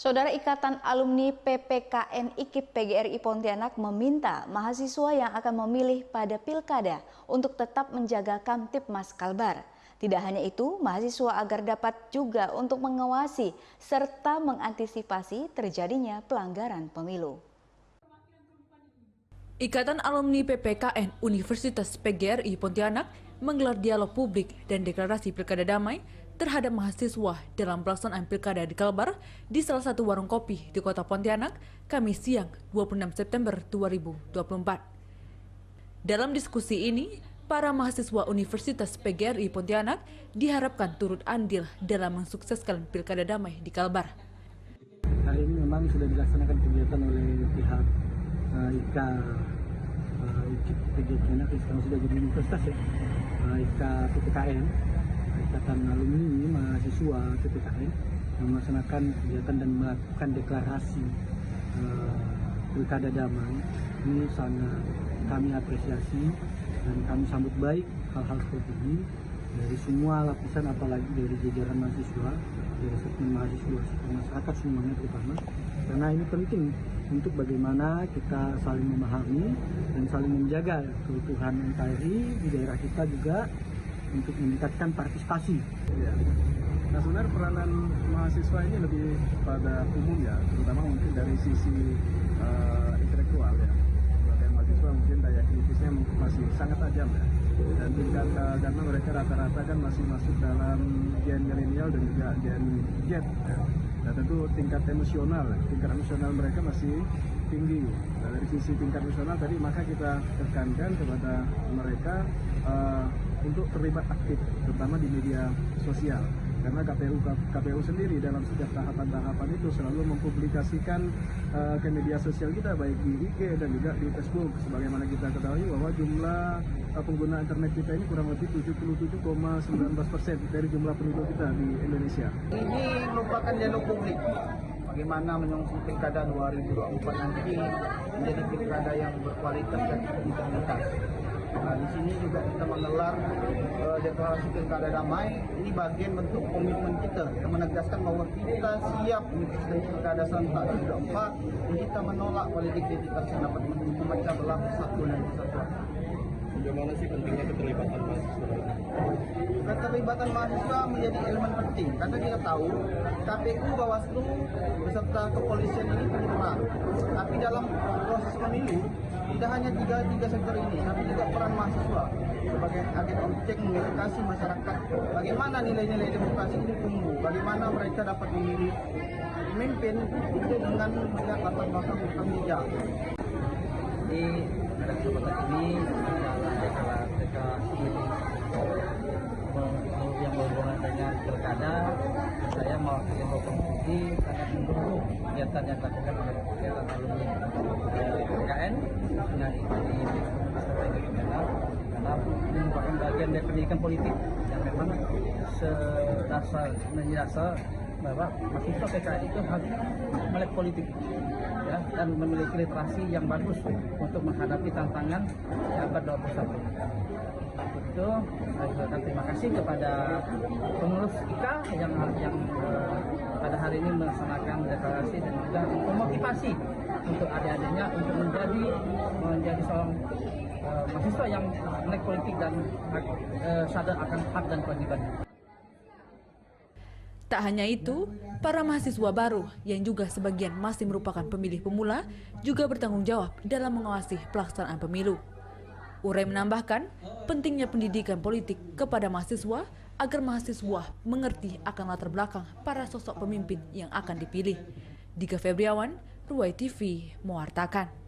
Saudara Ikatan Alumni PPKN IKIP PGRI Pontianak meminta mahasiswa yang akan memilih pada Pilkada untuk tetap menjaga Kamtibmas Kalbar. Tidak hanya itu, mahasiswa agar dapat juga untuk mengawasi serta mengantisipasi terjadinya pelanggaran pemilu. Ikatan Alumni PPKN Universitas PGRI Pontianak menggelar dialog publik dan deklarasi Pilkada Damai terhadap mahasiswa dalam pelaksanaan Pilkada di Kalbar di salah satu warung kopi di Kota Pontianak, Kamis siang 26 September 2024. Dalam diskusi ini, para mahasiswa Universitas PGRI Pontianak diharapkan turut andil dalam mensukseskan Pilkada Damai di Kalbar. Hari ini memang sudah dilaksanakan kegiatan oleh pihak IKA PGRI Pontianak, sekarang sudah jadi universitas ya, IKA PPKN, Ikatan Alumni Mahasiswa PPKN, yang melaksanakan kegiatan dan melakukan deklarasi Pilkada Damai. Ini sangat kami apresiasi dan kami sambut baik hal-hal seperti ini dari semua lapisan, apalagi dari jajaran mahasiswa, dari segmen mahasiswa, masyarakat semuanya terutama, karena ini penting untuk bagaimana kita saling memahami dan saling menjaga keutuhan NKRI di daerah kita juga untuk meningkatkan partisipasi. Ya. Nah, sebenarnya peranan mahasiswa ini lebih pada umum ya, terutama mungkin dari sisi intelektual ya. Sebagai mahasiswa mungkin daya kritisnya masih sangat tajam ya. Dan tingkat karena mereka rata-rata kan masih masuk dalam gen milenial dan juga gen Z ya. Nah, tentu tingkat emosional mereka masih tinggi. Nah, dari sisi tingkat emosional tadi maka kita tekankan kepada mereka untuk terlibat aktif, terutama di media sosial. Karena KPU sendiri dalam setiap tahapan-tahapan itu selalu mempublikasikan ke media sosial kita, baik di IG dan juga di Facebook. Sebagaimana kita ketahui bahwa jumlah pengguna internet kita ini kurang lebih 77,19% dari jumlah penduduk kita di Indonesia. Ini merupakan dialog publik. Bagaimana menyongsong Pilkada 2024 nanti menjadi pilkada yang berkualitas dan berintegritas. Nah, di sini juga kita menggelar deklarasi Pilkada Damai. Ini bagian bentuk komitmen kita menegaskan bahwa kita siap mengikuti Pilkada serentak 2024 dan kita menolak politik identitas yang dapat memecah belah persatuan dan kesatuan. Bagaimana sih pentingnya keterlibatan mahasiswa? Keterlibatan mahasiswa menjadi elemen penting karena kita tahu KPU, Bawaslu beserta kepolisian ini berperan. Tapi dalam proses pemilu tidak hanya tiga sektor ini, tapi juga peran mahasiswa sebagai agen objek mengedukasi masyarakat. Bagaimana nilai-nilai demokrasi ini tumbuh? Bagaimana mereka dapat memilih pemimpin itu dengan melihat latar belakang rekam jejak. Jadi pada kesempatan ini deklarasi yang berhubungan dengan pilkada, saya mewakili provinsi sangat mendukung kegiatan yang dilakukan oleh kegiatan alumni PPKN dengan di karena ini merupakan bagian dari pendidikan politik yang memang mendasar bahwa mahasiswa PKN itu harus melek politik ya, dan memiliki literasi yang bagus untuk menghadapi tantangan abad 21. Itu saya ucapkan terima kasih kepada pengurus IKA yang pada hari ini melaksanakan deklarasi dan juga memotivasi untuk adik-adiknya untuk menjadi seorang mahasiswa yang melek politik dan sadar akan hak dan kewajibannya. Tak hanya itu, para mahasiswa baru yang juga sebagian masih merupakan pemilih pemula juga bertanggung jawab dalam mengawasi pelaksanaan pemilu. Urai menambahkan pentingnya pendidikan politik kepada mahasiswa agar mahasiswa mengerti akan latar belakang para sosok pemimpin yang akan dipilih. Dika Febriawan, Ruwai TV, mewartakan.